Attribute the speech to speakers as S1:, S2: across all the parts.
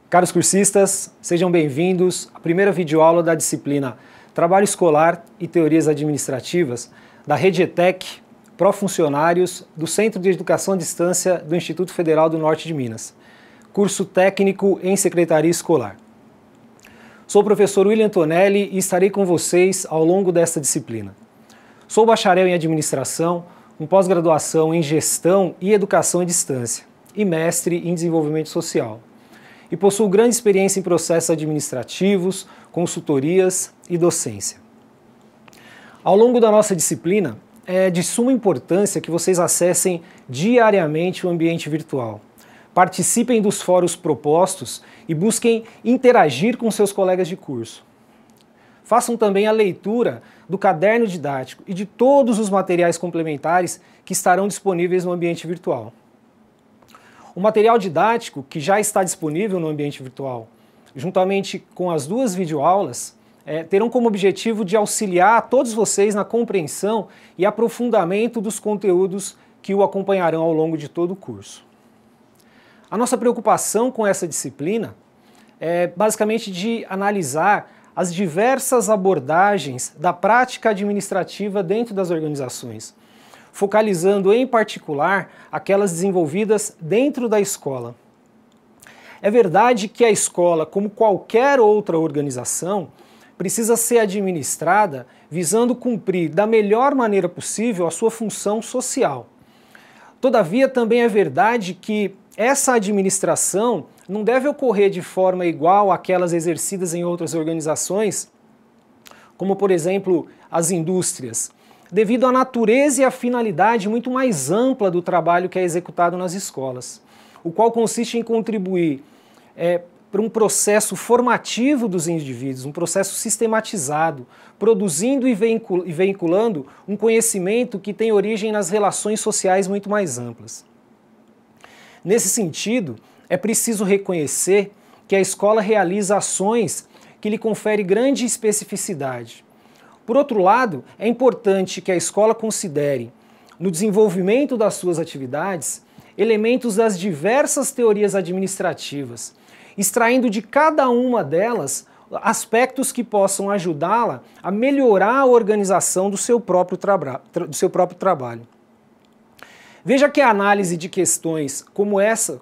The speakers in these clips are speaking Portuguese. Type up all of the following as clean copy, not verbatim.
S1: Caros cursistas, sejam bem-vindos à primeira videoaula da disciplina Trabalho Escolar e Teorias Administrativas da Rede ETEC, Profuncionários do Centro de Educação à Distância do Instituto Federal do Norte de Minas, curso técnico em Secretaria Escolar. Sou o professor William Tonelli e estarei com vocês ao longo desta disciplina. Sou bacharel em Administração, com pós-graduação em Gestão e Educação à Distância e mestre em Desenvolvimento Social. E possuo grande experiência em processos administrativos, consultorias e docência. Ao longo da nossa disciplina, é de suma importância que vocês acessem diariamente o ambiente virtual. Participem dos fóruns propostos e busquem interagir com seus colegas de curso. Façam também a leitura do caderno didático e de todos os materiais complementares que estarão disponíveis no ambiente virtual. O material didático que já está disponível no ambiente virtual, juntamente com as duas videoaulas, terão como objetivo de auxiliar a todos vocês na compreensão e aprofundamento dos conteúdos que o acompanharão ao longo de todo o curso. A nossa preocupação com essa disciplina é basicamente de analisar as diversas abordagens da prática administrativa dentro das organizações, focalizando em particular aquelas desenvolvidas dentro da escola. É verdade que a escola, como qualquer outra organização, precisa ser administrada visando cumprir da melhor maneira possível a sua função social. Todavia, também é verdade que essa administração não deve ocorrer de forma igual àquelas exercidas em outras organizações, como, por exemplo, as indústrias, devido à natureza e à finalidade muito mais ampla do trabalho que é executado nas escolas, o qual consiste em contribuir para um processo formativo dos indivíduos, um processo sistematizado, produzindo e veiculando um conhecimento que tem origem nas relações sociais muito mais amplas. Nesse sentido, é preciso reconhecer que a escola realiza ações que lhe conferem grande especificidade. Por outro lado, é importante que a escola considere, no desenvolvimento das suas atividades, elementos das diversas teorias administrativas, extraindo de cada uma delas aspectos que possam ajudá-la a melhorar a organização do seu próprio trabalho. Veja que a análise de questões como essa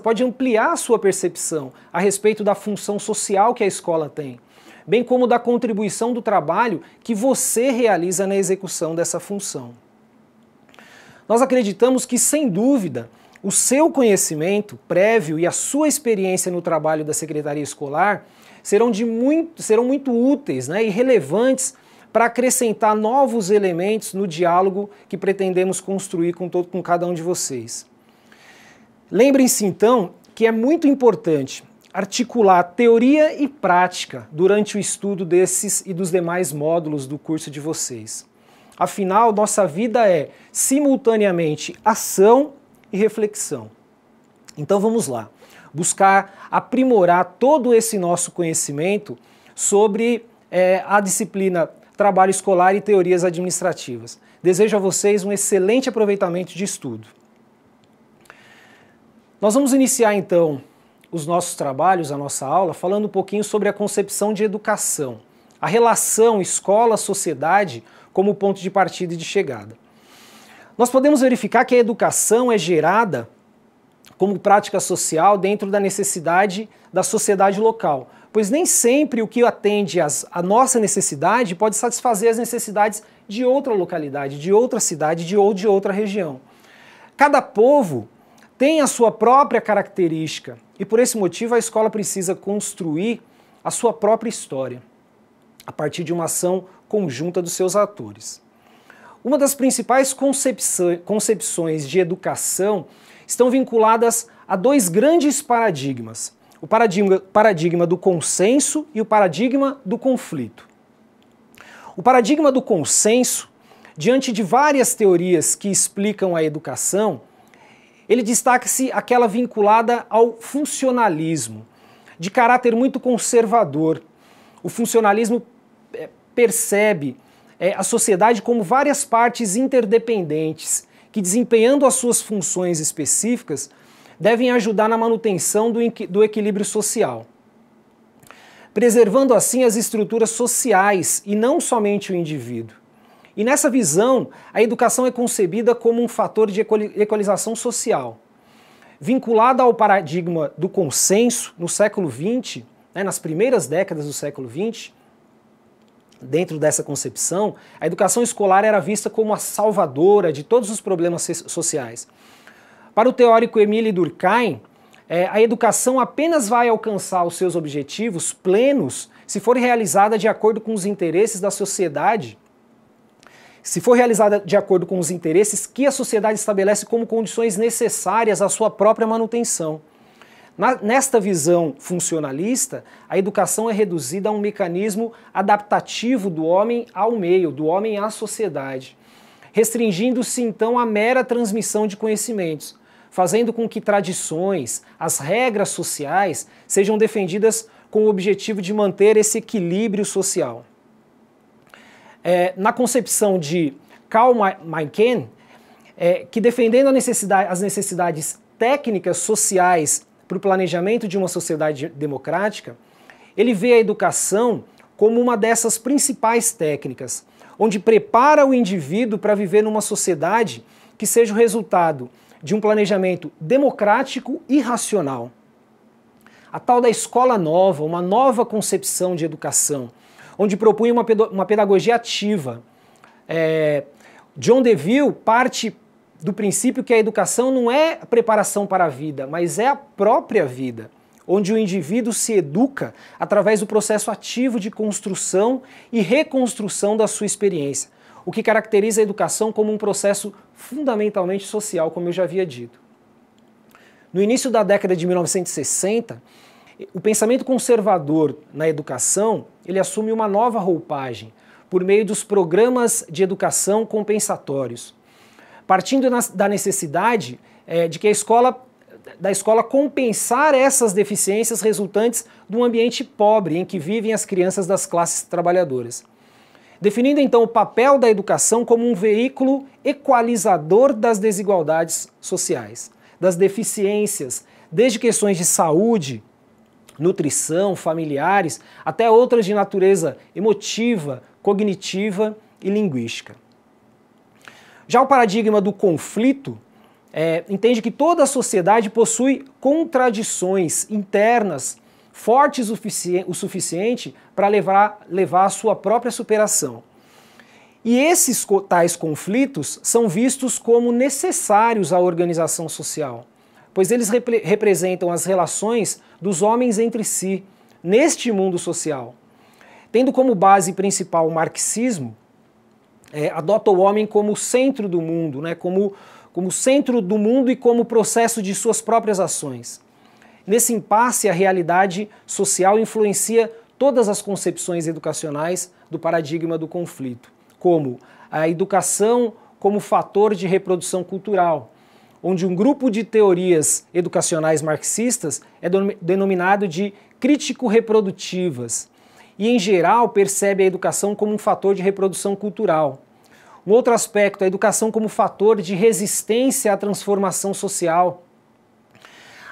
S1: pode ampliar a sua percepção a respeito da função social que a escola tem, bem como da contribuição do trabalho que você realiza na execução dessa função. Nós acreditamos que, sem dúvida, o seu conhecimento prévio e a sua experiência no trabalho da Secretaria Escolar serão muito úteis, e relevantes para acrescentar novos elementos no diálogo que pretendemos construir com cada um de vocês. Lembrem-se, então, que é muito importante articular teoria e prática durante o estudo desses e dos demais módulos do curso de vocês. Afinal, nossa vida é simultaneamente ação e reflexão. Então vamos lá, buscar aprimorar todo esse nosso conhecimento sobre a disciplina Trabalho Escolar e Teorias Administrativas. Desejo a vocês um excelente aproveitamento de estudo. Nós vamos iniciar então os nossos trabalhos, a nossa aula, falando um pouquinho sobre a concepção de educação, a relação escola-sociedade como ponto de partida e de chegada. Nós podemos verificar que a educação é gerada como prática social dentro da necessidade da sociedade local, pois nem sempre o que atende à nossa necessidade pode satisfazer as necessidades de outra localidade, de outra cidade ou de outra região. Cada povo tem a sua própria característica e por esse motivo a escola precisa construir a sua própria história a partir de uma ação conjunta dos seus atores. Uma das principais concepções de educação estão vinculadas a dois grandes paradigmas, o paradigma do consenso e o paradigma do conflito. O paradigma do consenso, diante de várias teorias que explicam a educação, ele destaca-se aquela vinculada ao funcionalismo, de caráter muito conservador. O funcionalismo percebe a sociedade como várias partes interdependentes, que desempenhando as suas funções específicas, devem ajudar na manutenção do equilíbrio social, preservando assim as estruturas sociais e não somente o indivíduo. E nessa visão, a educação é concebida como um fator de equalização social, vinculada ao paradigma do consenso no século XX, nas primeiras décadas do século XX. Dentro dessa concepção, a educação escolar era vista como a salvadora de todos os problemas sociais. Para o teórico Émile Durkheim, a educação apenas vai alcançar os seus objetivos plenos se for realizada de acordo com os interesses da sociedade, se for realizada de acordo com os interesses que a sociedade estabelece como condições necessárias à sua própria manutenção. Nesta visão funcionalista, a educação é reduzida a um mecanismo adaptativo do homem ao meio, do homem à sociedade, restringindo-se então à mera transmissão de conhecimentos, fazendo com que tradições, as regras sociais, sejam defendidas com o objetivo de manter esse equilíbrio social. Na concepção de Karl Meinken, que defendendo as necessidades técnicas sociais para o planejamento de uma sociedade democrática, ele vê a educação como uma dessas principais técnicas, onde prepara o indivíduo para viver numa sociedade que seja o resultado de um planejamento democrático e racional. A tal da escola nova, uma nova concepção de educação, onde propunha uma pedagogia ativa. John Dewey parte do princípio que a educação não é a preparação para a vida, mas é a própria vida, onde o indivíduo se educa através do processo ativo de construção e reconstrução da sua experiência, o que caracteriza a educação como um processo fundamentalmente social, como eu já havia dito. No início da década de 1960, o pensamento conservador na educação, ele assume uma nova roupagem, por meio dos programas de educação compensatórios, partindo da necessidade de que da escola compensar essas deficiências resultantes de um ambiente pobre em que vivem as crianças das classes trabalhadoras. Definindo então o papel da educação como um veículo equalizador das desigualdades sociais, das deficiências, desde questões de saúde, nutrição, familiares, até outras de natureza emotiva, cognitiva e linguística. Já o paradigma do conflito entende que toda a sociedade possui contradições internas fortes o suficiente para levar à sua própria superação. E esses tais conflitos são vistos como necessários à organização social, pois eles representam as relações dos homens entre si, neste mundo social. Tendo como base principal o marxismo, adota o homem como centro do mundo, como centro do mundo e como processo de suas próprias ações. Nesse impasse, a realidade social influencia todas as concepções educacionais do paradigma do conflito, como a educação como fator de reprodução cultural, onde um grupo de teorias educacionais marxistas é denominado de crítico-reprodutivas, e em geral percebe a educação como um fator de reprodução cultural. Um outro aspecto, a educação como fator de resistência à transformação social.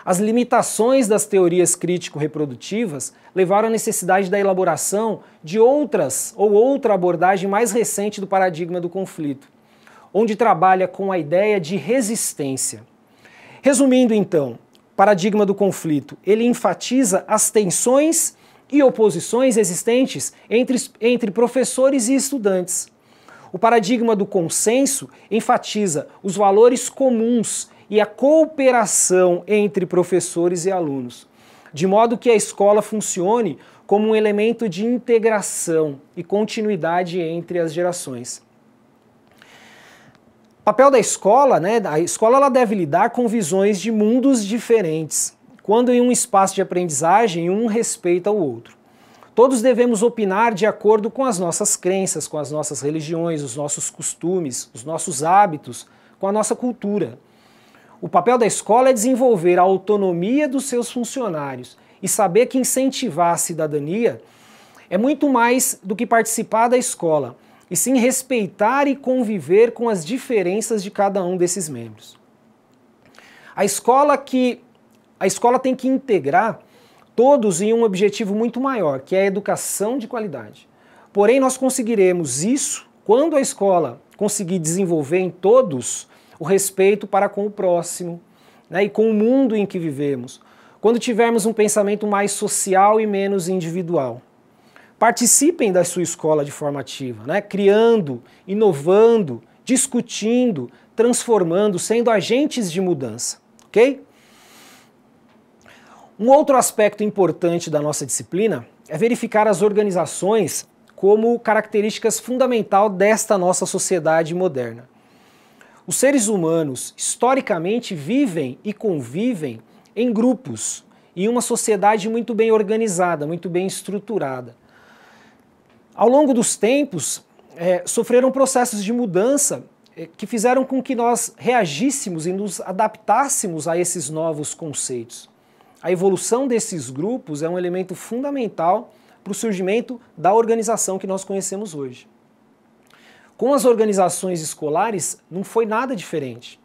S1: As limitações das teorias crítico-reprodutivas levaram à necessidade da elaboração de outra abordagem mais recente do paradigma do conflito, onde trabalha com a ideia de resistência. Resumindo então, o paradigma do conflito, ele enfatiza as tensões e oposições existentes entre professores e estudantes. O paradigma do consenso enfatiza os valores comuns e a cooperação entre professores e alunos, de modo que a escola funcione como um elemento de integração e continuidade entre as gerações. O papel da escola, a escola ela deve lidar com visões de mundos diferentes, quando em um espaço de aprendizagem um respeita o outro. Todos devemos opinar de acordo com as nossas crenças, com as nossas religiões, os nossos costumes, os nossos hábitos, com a nossa cultura. O papel da escola é desenvolver a autonomia dos seus funcionários e saber que incentivar a cidadania é muito mais do que participar da escola, e sim respeitar e conviver com as diferenças de cada um desses membros. A escola tem que integrar todos em um objetivo muito maior, que é a educação de qualidade. Porém, nós conseguiremos isso quando a escola conseguir desenvolver em todos o respeito para com o próximo, né, e com o mundo em que vivemos, quando tivermos um pensamento mais social e menos individual. Participem da sua escola de forma ativa, né, criando, inovando, discutindo, transformando, sendo agentes de mudança, ok? Um outro aspecto importante da nossa disciplina é verificar as organizações como características fundamental desta nossa sociedade moderna. Os seres humanos, historicamente, vivem e convivem em grupos, em uma sociedade muito bem organizada, muito bem estruturada. Ao longo dos tempos, sofreram processos de mudança que fizeram com que nós reagíssemos e nos adaptássemos a esses novos conceitos. A evolução desses grupos é um elemento fundamental para o surgimento da organização que nós conhecemos hoje. Com as organizações escolares não foi nada diferente,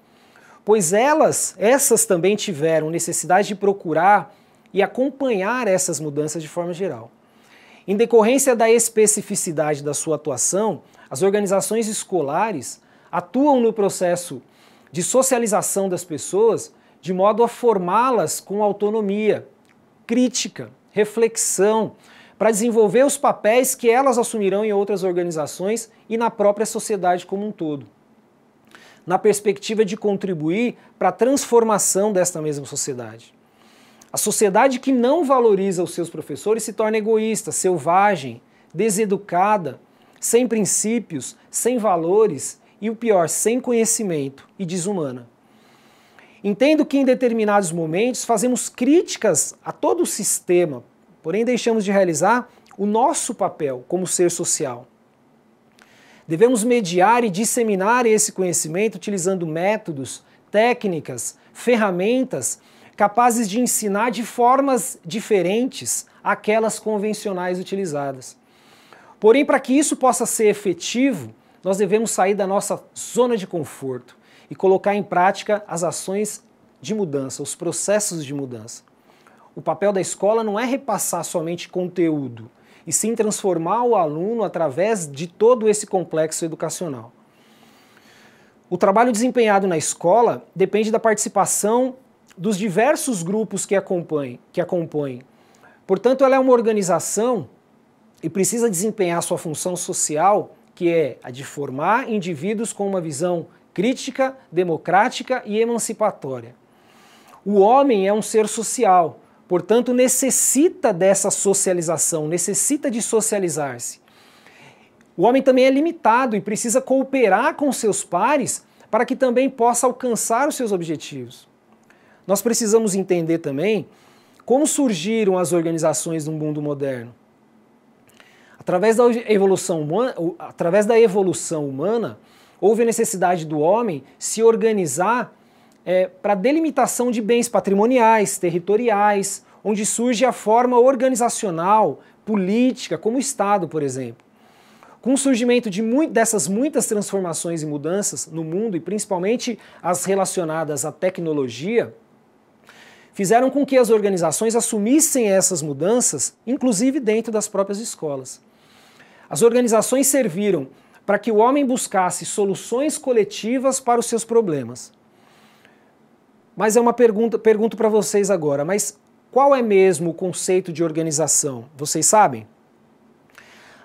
S1: pois essas também tiveram necessidade de procurar e acompanhar essas mudanças de forma geral. Em decorrência da especificidade da sua atuação, as organizações escolares atuam no processo de socialização das pessoas de modo a formá-las com autonomia, crítica, reflexão, para desenvolver os papéis que elas assumirão em outras organizações e na própria sociedade como um todo, na perspectiva de contribuir para a transformação desta mesma sociedade. A sociedade que não valoriza os seus professores se torna egoísta, selvagem, deseducada, sem princípios, sem valores e, o pior, sem conhecimento e desumana. Entendo que em determinados momentos fazemos críticas a todo o sistema, porém deixamos de realizar o nosso papel como ser social. Devemos mediar e disseminar esse conhecimento utilizando métodos, técnicas, ferramentas capazes de ensinar de formas diferentes aquelas convencionais utilizadas. Porém, para que isso possa ser efetivo, nós devemos sair da nossa zona de conforto e colocar em prática as ações de mudança, os processos de mudança. O papel da escola não é repassar somente conteúdo, e sim transformar o aluno através de todo esse complexo educacional. O trabalho desempenhado na escola depende da participação dos diversos grupos que a compõem. Portanto, ela é uma organização e precisa desempenhar sua função social, que é a de formar indivíduos com uma visão crítica, democrática e emancipatória. O homem é um ser social, portanto necessita dessa socialização, necessita de socializar-se. O homem também é limitado e precisa cooperar com seus pares para que também possa alcançar os seus objetivos. Nós precisamos entender também como surgiram as organizações no mundo moderno. Através da evolução humana, houve a necessidade do homem se organizar para a delimitação de bens patrimoniais, territoriais, onde surge a forma organizacional, política, como o Estado, por exemplo. Com o surgimento dessas muitas transformações e mudanças no mundo, e principalmente as relacionadas à tecnologia, fizeram com que as organizações assumissem essas mudanças, inclusive dentro das próprias escolas. As organizações serviram para que o homem buscasse soluções coletivas para os seus problemas. Mas é uma pergunto para vocês agora, mas qual é mesmo o conceito de organização? Vocês sabem?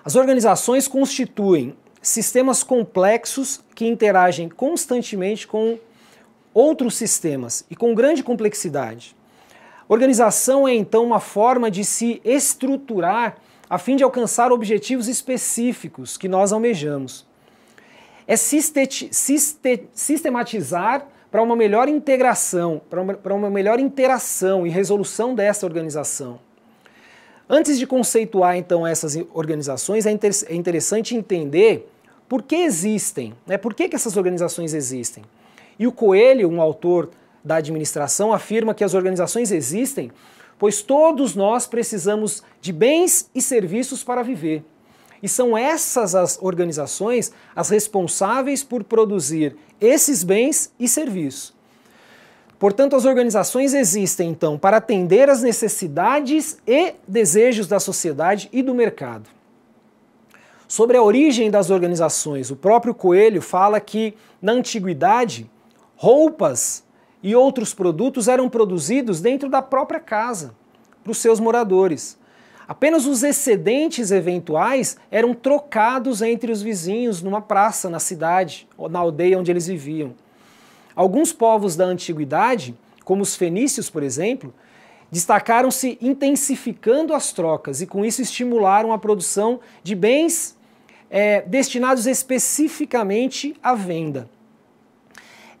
S1: As organizações constituem sistemas complexos que interagem constantemente com outros sistemas e com grande complexidade. Organização é então uma forma de se estruturar a fim de alcançar objetivos específicos que nós almejamos. É sistematizar para uma melhor integração, para uma melhor interação e resolução dessa organização. Antes de conceituar então essas organizações, é interessante entender por que existem, né? Por que essas organizações existem. E o Coelho, um autor da administração, afirma que as organizações existem pois todos nós precisamos de bens e serviços para viver. E são essas as organizações as responsáveis por produzir esses bens e serviços. Portanto, as organizações existem, então, para atender às necessidades e desejos da sociedade e do mercado. Sobre a origem das organizações, o próprio Coelho fala que, na antiguidade, roupas e outros produtos eram produzidos dentro da própria casa, para os seus moradores. Apenas os excedentes eventuais eram trocados entre os vizinhos numa praça, na cidade, ou na aldeia onde eles viviam. Alguns povos da antiguidade, como os fenícios, por exemplo, destacaram-se intensificando as trocas e com isso estimularam a produção de bens destinados especificamente à venda.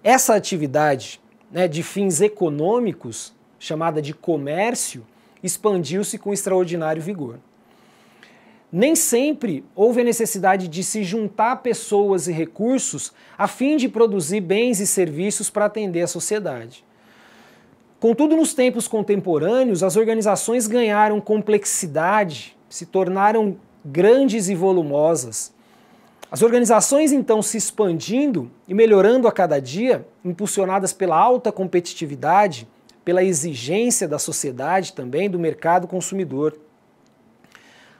S1: Essa atividade, de fins econômicos, chamada de comércio, expandiu-se com extraordinário vigor. Nem sempre houve a necessidade de se juntar pessoas e recursos a fim de produzir bens e serviços para atender a sociedade. Contudo, nos tempos contemporâneos, as organizações ganharam complexidade, se tornaram grandes e volumosas. As organizações, então, se expandindo e melhorando a cada dia, impulsionadas pela alta competitividade, pela exigência da sociedade também, do mercado consumidor.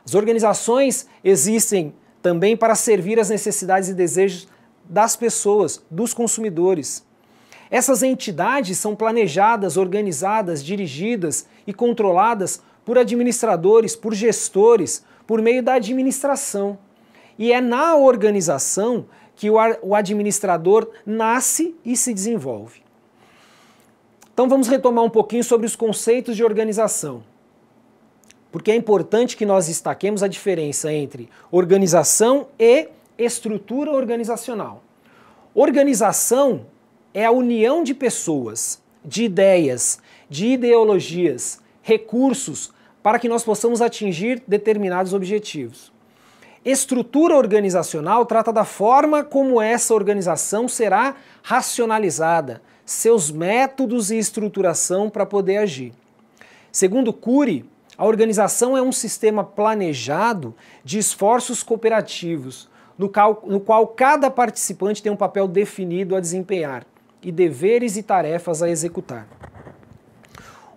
S1: As organizações existem também para servir às necessidades e desejos das pessoas, dos consumidores. Essas entidades são planejadas, organizadas, dirigidas e controladas por administradores, por gestores, por meio da administração. E é na organização que o administrador nasce e se desenvolve. Então vamos retomar um pouquinho sobre os conceitos de organização. Porque é importante que nós destaquemos a diferença entre organização e estrutura organizacional. Organização é a união de pessoas, de ideias, de ideologias, recursos, para que nós possamos atingir determinados objetivos. Estrutura organizacional trata da forma como essa organização será racionalizada, seus métodos e estruturação para poder agir. Segundo Cury, a organização é um sistema planejado de esforços cooperativos, no qual cada participante tem um papel definido a desempenhar e deveres e tarefas a executar.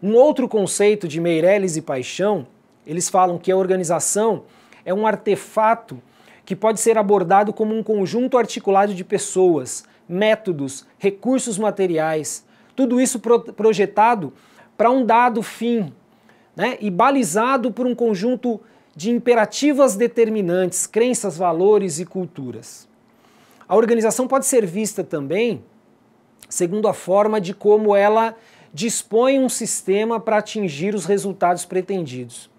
S1: Um outro conceito de Meirelles e Paixão, eles falam que a organização é um artefato que pode ser abordado como um conjunto articulado de pessoas, métodos, recursos materiais, tudo isso projetado para um dado fim, e balizado por um conjunto de imperativas determinantes, crenças, valores e culturas. A organização pode ser vista também segundo a forma de como ela dispõe um sistema para atingir os resultados pretendidos.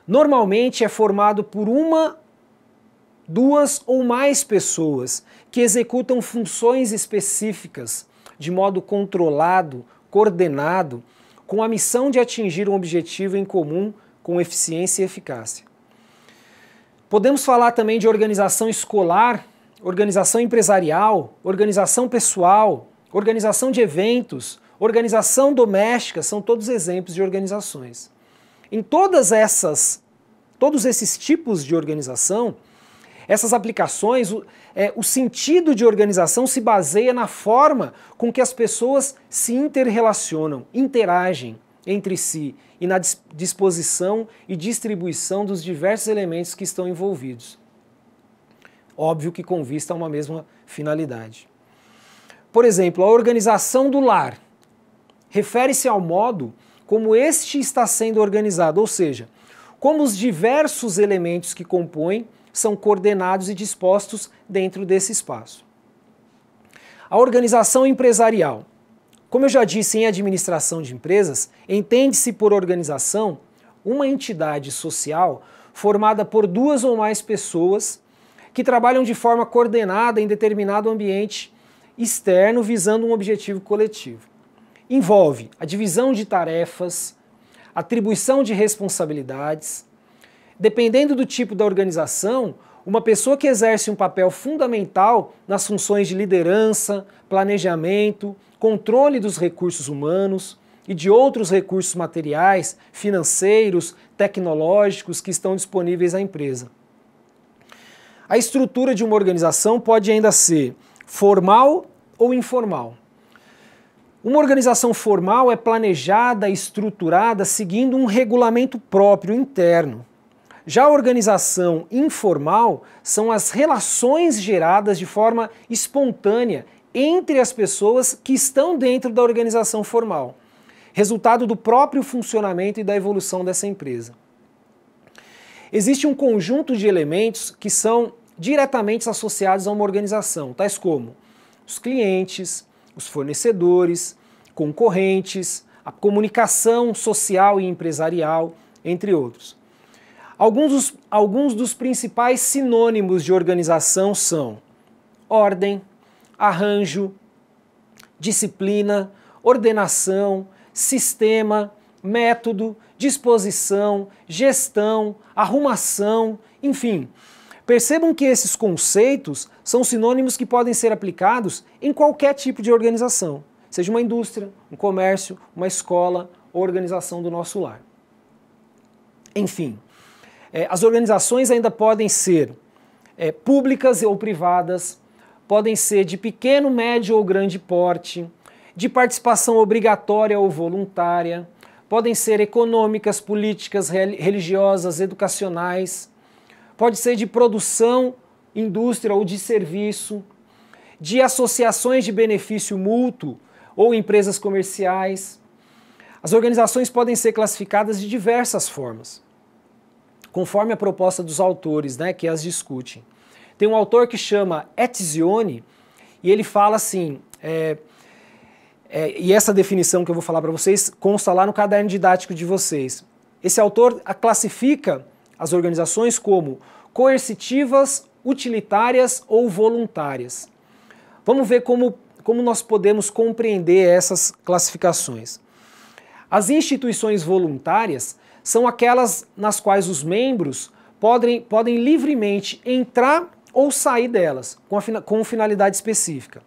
S1: Normalmente é formado por uma, duas ou mais pessoas que executam funções específicas de modo controlado, coordenado, com a missão de atingir um objetivo em comum com eficiência e eficácia. Podemos falar também de organização escolar, organização empresarial, organização pessoal, organização de eventos, organização doméstica, são todos exemplos de organizações. Em todos esses tipos de organização, essas aplicações, o sentido de organização se baseia na forma com que as pessoas se interrelacionam, interagem entre si e na disposição e distribuição dos diversos elementos que estão envolvidos. Óbvio que com vista a uma mesma finalidade. Por exemplo, a organização do lar refere-se ao modo como este está sendo organizado, ou seja, como os diversos elementos que compõem são coordenados e dispostos dentro desse espaço. A organização empresarial. Como eu já disse em administração de empresas, entende-se por organização uma entidade social formada por duas ou mais pessoas que trabalham de forma coordenada em determinado ambiente externo visando um objetivo coletivo. Envolve a divisão de tarefas, atribuição de responsabilidades. Dependendo do tipo da organização, uma pessoa que exerce um papel fundamental nas funções de liderança, planejamento, controle dos recursos humanos e de outros recursos materiais, financeiros, tecnológicos que estão disponíveis à empresa. A estrutura de uma organização pode ainda ser formal ou informal. Uma organização formal é planejada e estruturada seguindo um regulamento próprio interno. Já a organização informal são as relações geradas de forma espontânea entre as pessoas que estão dentro da organização formal, resultado do próprio funcionamento e da evolução dessa empresa. Existe um conjunto de elementos que são diretamente associados a uma organização, tais como os clientes, os fornecedores, concorrentes, a comunicação social e empresarial, entre outros. Alguns dos principais sinônimos de organização são ordem, arranjo, disciplina, ordenação, sistema, método, disposição, gestão, arrumação, enfim. Percebam que esses conceitos são sinônimos que podem ser aplicados em qualquer tipo de organização, seja uma indústria, um comércio, uma escola ou organização do nosso lar. Enfim, as organizações ainda podem ser públicas ou privadas, podem ser de pequeno, médio ou grande porte, de participação obrigatória ou voluntária, podem ser econômicas, políticas, religiosas, educacionais, pode ser de produção, indústria ou de serviço, de associações de benefício mútuo ou empresas comerciais. As organizações podem ser classificadas de diversas formas, conforme a proposta dos autores, que as discutem. Tem um autor que chama Etzioni, e ele fala assim, e essa definição que eu vou falar para vocês consta lá no caderno didático de vocês. Esse autor classifica as organizações como coercitivas, utilitárias ou voluntárias. Vamos ver como nós podemos compreender essas classificações. As instituições voluntárias são aquelas nas quais os membros podem livremente entrar ou sair delas, com finalidade específica.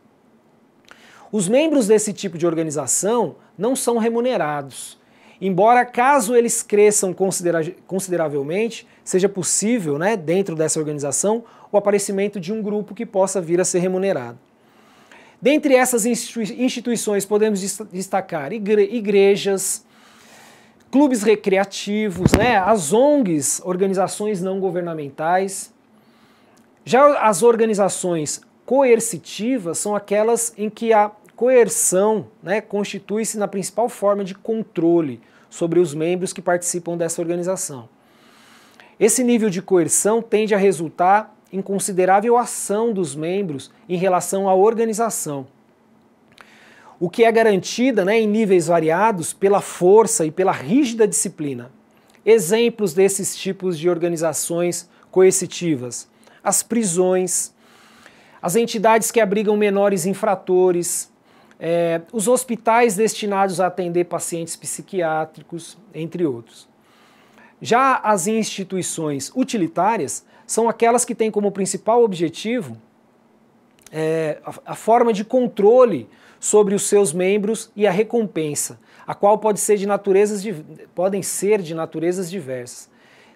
S1: Os membros desse tipo de organização não são remunerados, embora caso eles cresçam consideravelmente, seja possível, dentro dessa organização, o aparecimento de um grupo que possa vir a ser remunerado. Dentre essas instituições podemos destacar igrejas, clubes recreativos, as ONGs, organizações não governamentais. Já as organizações coercitivas são aquelas em que a coerção constitui-se na principal forma de controle sobre os membros que participam dessa organização. Esse nível de coerção tende a resultar em considerável ação dos membros em relação à organização, o que é garantida em níveis variados pela força e pela rígida disciplina. Exemplos desses tipos de organizações coercitivas: as prisões, as entidades que abrigam menores infratores, os hospitais destinados a atender pacientes psiquiátricos, entre outros. Já as instituições utilitárias são aquelas que têm como principal objetivo a forma de controle sobre os seus membros e a recompensa, a qual podem ser de naturezas diversas.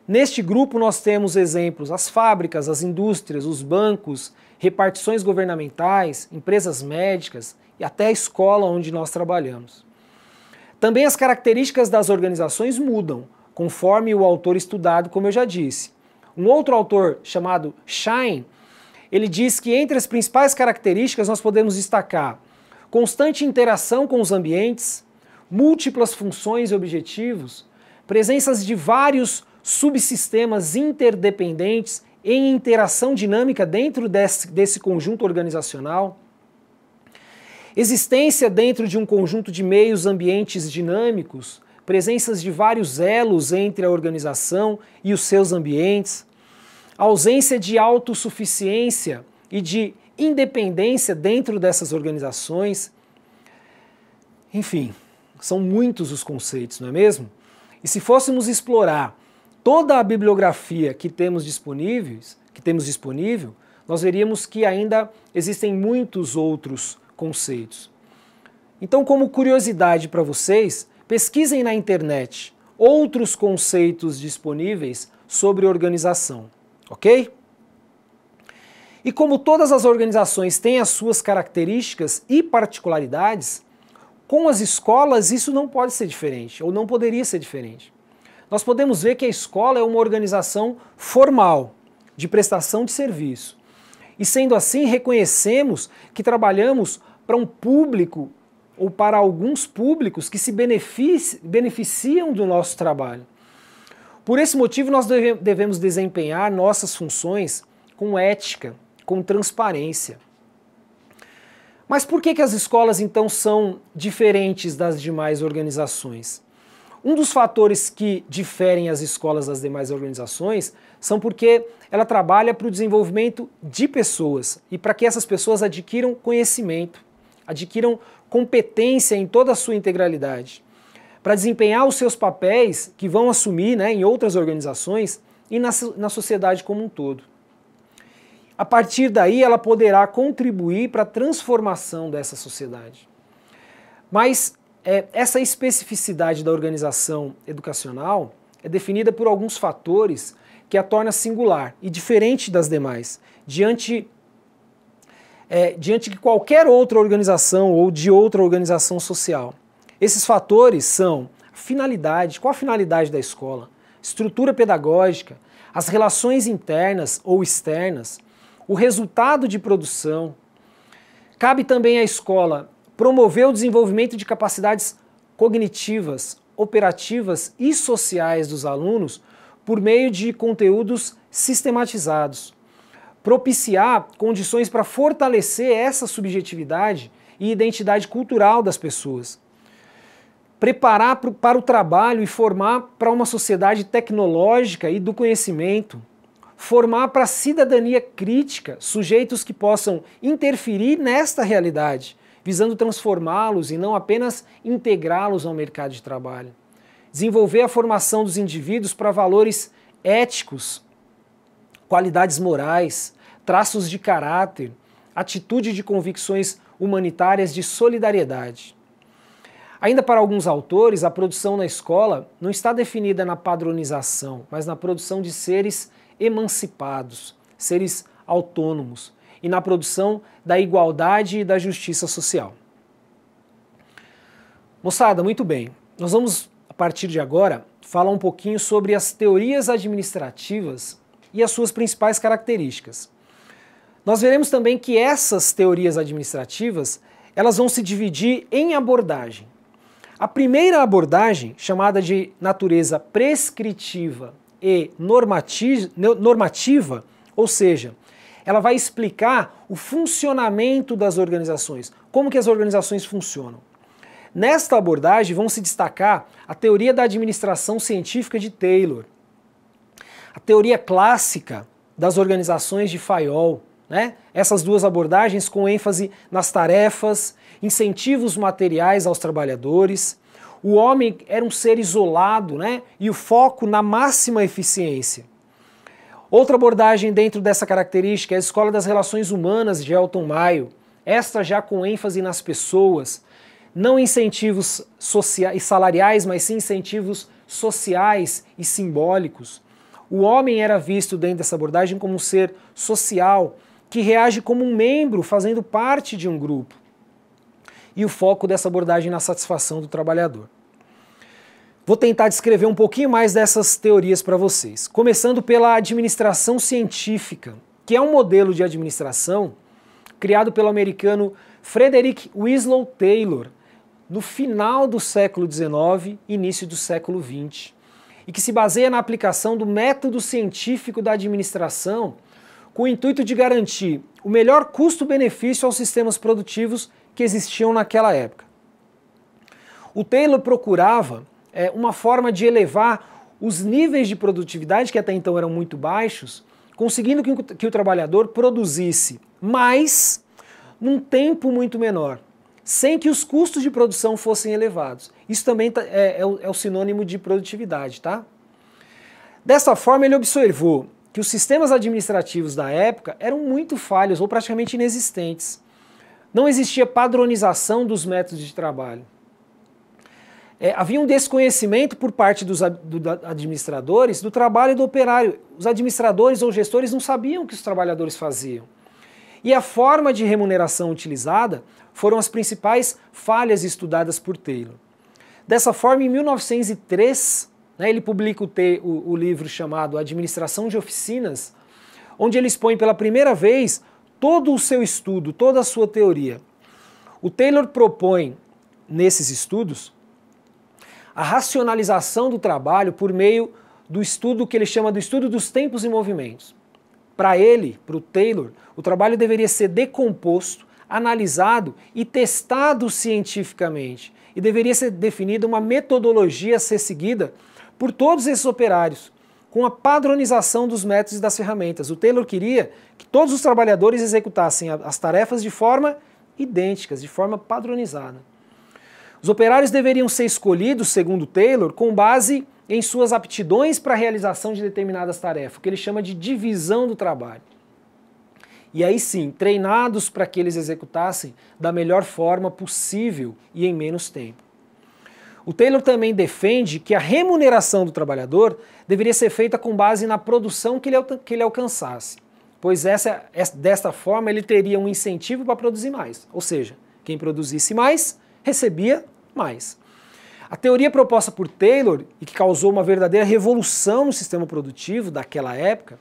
S1: Neste grupo nós temos exemplos: as fábricas, as indústrias, os bancos, repartições governamentais, empresas médicas e até a escola onde nós trabalhamos. Também as características das organizações mudam, conforme o autor estudado, como eu já disse. Um outro autor chamado Schein, ele diz que entre as principais características nós podemos destacar constante interação com os ambientes, múltiplas funções e objetivos, presenças de vários subsistemas interdependentes em interação dinâmica dentro desse conjunto organizacional, existência dentro de um conjunto de meios ambientes dinâmicos, presenças de vários elos entre a organização e os seus ambientes, ausência de autossuficiência e de independência dentro dessas organizações. Enfim, são muitos os conceitos, não é mesmo? E se fôssemos explorar toda a bibliografia que temos disponível, nós veríamos que ainda existem muitos outros conceitos. Então, como curiosidade para vocês, pesquisem na internet outros conceitos disponíveis sobre organização, ok? E como todas as organizações têm as suas características e particularidades, com as escolas isso não pode ser diferente, ou não poderia ser diferente. Nós podemos ver que a escola é uma organização formal, de prestação de serviço. E sendo assim, reconhecemos que trabalhamos para um público, ou para alguns públicos que se beneficiam do nosso trabalho. Por esse motivo, nós devemos desempenhar nossas funções com ética, com transparência. Mas por que as escolas, então, são diferentes das demais organizações? Um dos fatores que diferem as escolas das demais organizações são porque ela trabalha para o desenvolvimento de pessoas e para que essas pessoas adquiram conhecimento, adquiram competência em toda a sua integralidade, para desempenhar os seus papéis que vão assumir, né, em outras organizações e na sociedade como um todo. A partir daí, ela poderá contribuir para a transformação dessa sociedade. Mas essa especificidade da organização educacional é definida por alguns fatores que a torna singular e diferente das demais, diante de qualquer outra organização ou de outra organização social. Esses fatores são a finalidade, qual a finalidade da escola, estrutura pedagógica, as relações internas ou externas, o resultado de produção. Cabe também à escola promover o desenvolvimento de capacidades cognitivas, operativas e sociais dos alunos por meio de conteúdos sistematizados. Propiciar condições para fortalecer essa subjetividade e identidade cultural das pessoas. Preparar para o trabalho e formar para uma sociedade tecnológica e do conhecimento. Formar para a cidadania crítica sujeitos que possam interferir nesta realidade, visando transformá-los e não apenas integrá-los ao mercado de trabalho. Desenvolver a formação dos indivíduos para valores éticos, qualidades morais, traços de caráter, atitude de convicções humanitárias de solidariedade. Ainda para alguns autores, a produção na escola não está definida na padronização, mas na produção de seres emancipados, seres autônomos, e na produção da igualdade e da justiça social. Moçada, muito bem. Nós vamos, a partir de agora, falar um pouquinho sobre as teorias administrativas e as suas principais características. Nós veremos também que essas teorias administrativas, elas vão se dividir em abordagem. A primeira abordagem, chamada de natureza prescritiva e normativa, ou seja, ela vai explicar o funcionamento das organizações, como que as organizações funcionam. Nesta abordagem vão se destacar a teoria da administração científica de Taylor, a teoria clássica das organizações de Fayol, né? Essas duas abordagens com ênfase nas tarefas, incentivos materiais aos trabalhadores. O homem era um ser isolado, né? E o foco na máxima eficiência. Outra abordagem dentro dessa característica é a Escola das Relações Humanas de Elton Mayo, esta já com ênfase nas pessoas, não incentivos sociais e salariais, mas sim incentivos sociais e simbólicos. O homem era visto dentro dessa abordagem como um ser social, que reage como um membro, fazendo parte de um grupo. E o foco dessa abordagem na satisfação do trabalhador. Vou tentar descrever um pouquinho mais dessas teorias para vocês, começando pela administração científica, que é um modelo de administração criado pelo americano Frederick Winslow Taylor no final do século XIX, início do século XX, e que se baseia na aplicação do método científico da administração com o intuito de garantir o melhor custo-benefício aos sistemas produtivos que existiam naquela época. O Taylor procurava uma forma de elevar os níveis de produtividade, que até então eram muito baixos, conseguindo que o trabalhador produzisse mais num tempo muito menor, sem que os custos de produção fossem elevados. Isso também é o sinônimo de produtividade, tá? Dessa forma, ele observou que os sistemas administrativos da época eram muito falhos ou praticamente inexistentes. Não existia padronização dos métodos de trabalho. Havia um desconhecimento por parte dos administradores do trabalho do operário. Os administradores ou gestores não sabiam o que os trabalhadores faziam. E a forma de remuneração utilizada foram as principais falhas estudadas por Taylor. Dessa forma, em 1903, ele publica o livro chamado Administração de Oficinas, onde ele expõe pela primeira vez todo o seu estudo, toda a sua teoria. O Taylor propõe, nesses estudos, a racionalização do trabalho por meio do estudo que ele chama do estudo dos tempos e movimentos. Para ele, para o Taylor, o trabalho deveria ser decomposto, analisado e testado cientificamente. E deveria ser definida uma metodologia a ser seguida por todos esses operários, com a padronização dos métodos e das ferramentas. O Taylor queria que todos os trabalhadores executassem as tarefas de forma idênticas, de forma padronizada. Os operários deveriam ser escolhidos, segundo Taylor, com base em suas aptidões para a realização de determinadas tarefas, o que ele chama de divisão do trabalho. E aí sim, treinados para que eles executassem da melhor forma possível e em menos tempo. O Taylor também defende que a remuneração do trabalhador deveria ser feita com base na produção que ele alcançasse, pois desta forma ele teria um incentivo para produzir mais, ou seja, quem produzisse mais, recebia mais. A teoria proposta por Taylor, e que causou uma verdadeira revolução no sistema produtivo daquela época,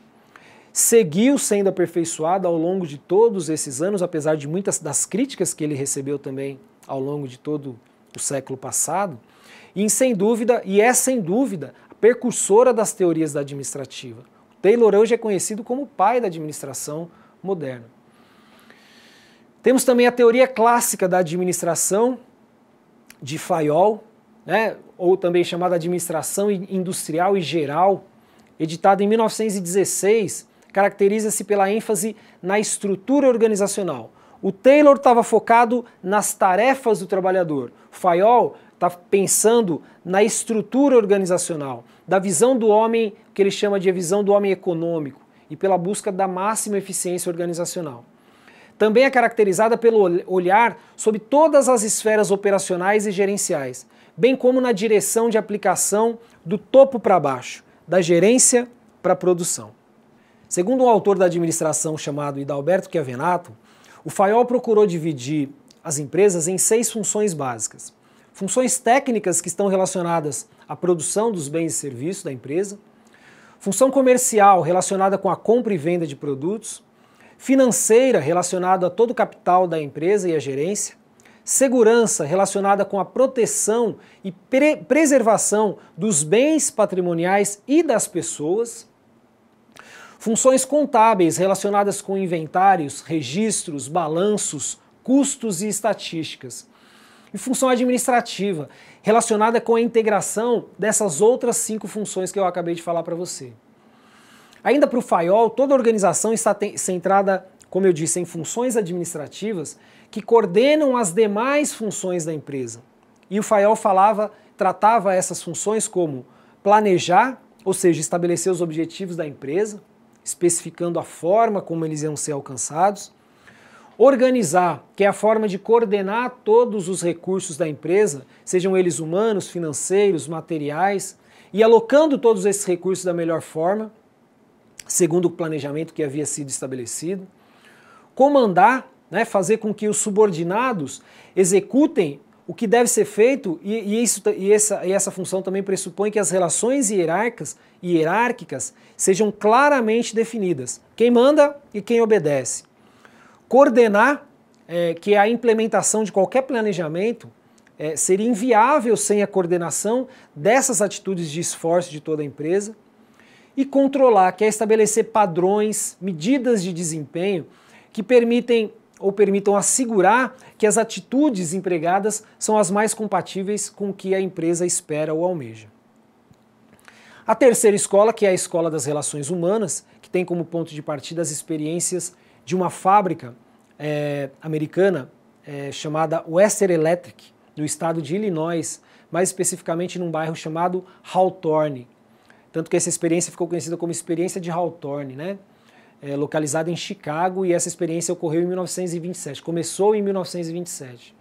S1: seguiu sendo aperfeiçoada ao longo de todos esses anos, apesar de muitas das críticas que ele recebeu também ao longo de todo o século passado, e sem dúvida a precursora das teorias da administrativa. Taylor hoje é conhecido como o pai da administração moderna. Temos também a teoria clássica da administração de Fayol, ou também chamada administração industrial e geral, editada em 1916, caracteriza-se pela ênfase na estrutura organizacional. O Taylor estava focado nas tarefas do trabalhador. Fayol está pensando na estrutura organizacional, da visão do homem, que ele chama de visão do homem econômico, e pela busca da máxima eficiência organizacional. Também é caracterizada pelo olhar sobre todas as esferas operacionais e gerenciais, bem como na direção de aplicação do topo para baixo, da gerência para a produção. Segundo um autor da administração chamado Hidalberto Chiavenato, o Fayol procurou dividir as empresas em 6 funções básicas. Funções técnicas que estão relacionadas à produção dos bens e serviços da empresa, função comercial relacionada com a compra e venda de produtos, financeira relacionada a todo o capital da empresa e a gerência, segurança relacionada com a proteção e preservação dos bens patrimoniais e das pessoas, funções contábeis relacionadas com inventários, registros, balanços, custos e estatísticas. E função administrativa, relacionada com a integração dessas outras 5 funções que eu acabei de falar para você. Ainda para o Fayol, toda a organização está centrada, como eu disse, em funções administrativas que coordenam as demais funções da empresa. E o Fayol tratava essas funções como planejar, ou seja, estabelecer os objetivos da empresa, especificando a forma como eles iam ser alcançados. Organizar, que é a forma de coordenar todos os recursos da empresa, sejam eles humanos, financeiros, materiais, e alocando todos esses recursos da melhor forma, segundo o planejamento que havia sido estabelecido. Comandar, fazer com que os subordinados executem o que deve ser feito, e essa função também pressupõe que as relações hierárquicas sejam claramente definidas. Quem manda e quem obedece. Coordenar, que é a implementação de qualquer planejamento, seria inviável sem a coordenação dessas atitudes de esforço de toda a empresa. E controlar, que é estabelecer padrões, medidas de desempenho que permitam assegurar que as atitudes empregadas são as mais compatíveis com o que a empresa espera ou almeja. A terceira escola, que é a escola das relações humanas, que tem como ponto de partida as experiências de uma fábrica americana chamada Western Electric, do estado de Illinois, mais especificamente num bairro chamado Hawthorne. Tanto que essa experiência ficou conhecida como experiência de Hawthorne, localizada em Chicago, e essa experiência ocorreu em 1927, começou em 1927.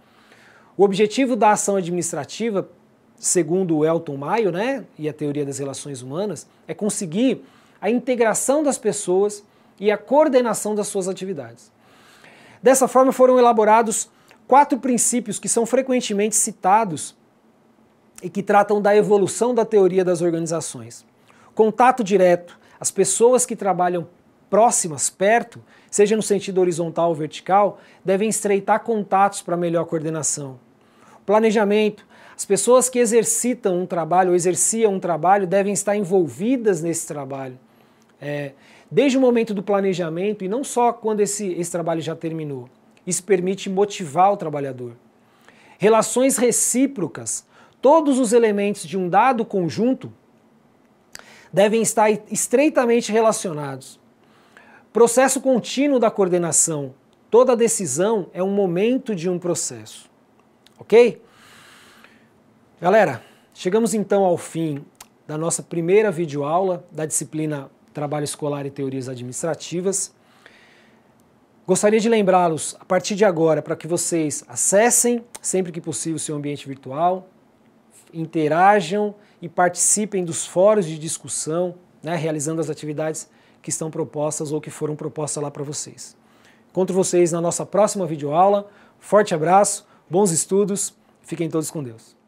S1: O objetivo da ação administrativa, segundo o Elton Mayo, e a teoria das relações humanas, é conseguir a integração das pessoas e a coordenação das suas atividades. Dessa forma foram elaborados 4 princípios que são frequentemente citados e que tratam da evolução da teoria das organizações. Contato direto, as pessoas que trabalham próximas, perto, seja no sentido horizontal ou vertical, devem estreitar contatos para melhor coordenação. Planejamento, as pessoas que exercitam um trabalho ou exerciam um trabalho devem estar envolvidas nesse trabalho. Desde o momento do planejamento e não só quando esse trabalho já terminou. Isso permite motivar o trabalhador. Relações recíprocas, todos os elementos de um dado conjunto devem estar estreitamente relacionados. Processo contínuo da coordenação. Toda decisão é um momento de um processo. Ok? Galera, chegamos então ao fim da nossa primeira videoaula da disciplina Trabalho Escolar e Teorias Administrativas. Gostaria de lembrá-los, a partir de agora, para que vocês acessem, sempre que possível, o seu ambiente virtual, interajam e participem dos fóruns de discussão, né, realizando as atividades que estão propostas ou que foram propostas lá para vocês. Encontro vocês na nossa próxima videoaula. Forte abraço, bons estudos, fiquem todos com Deus.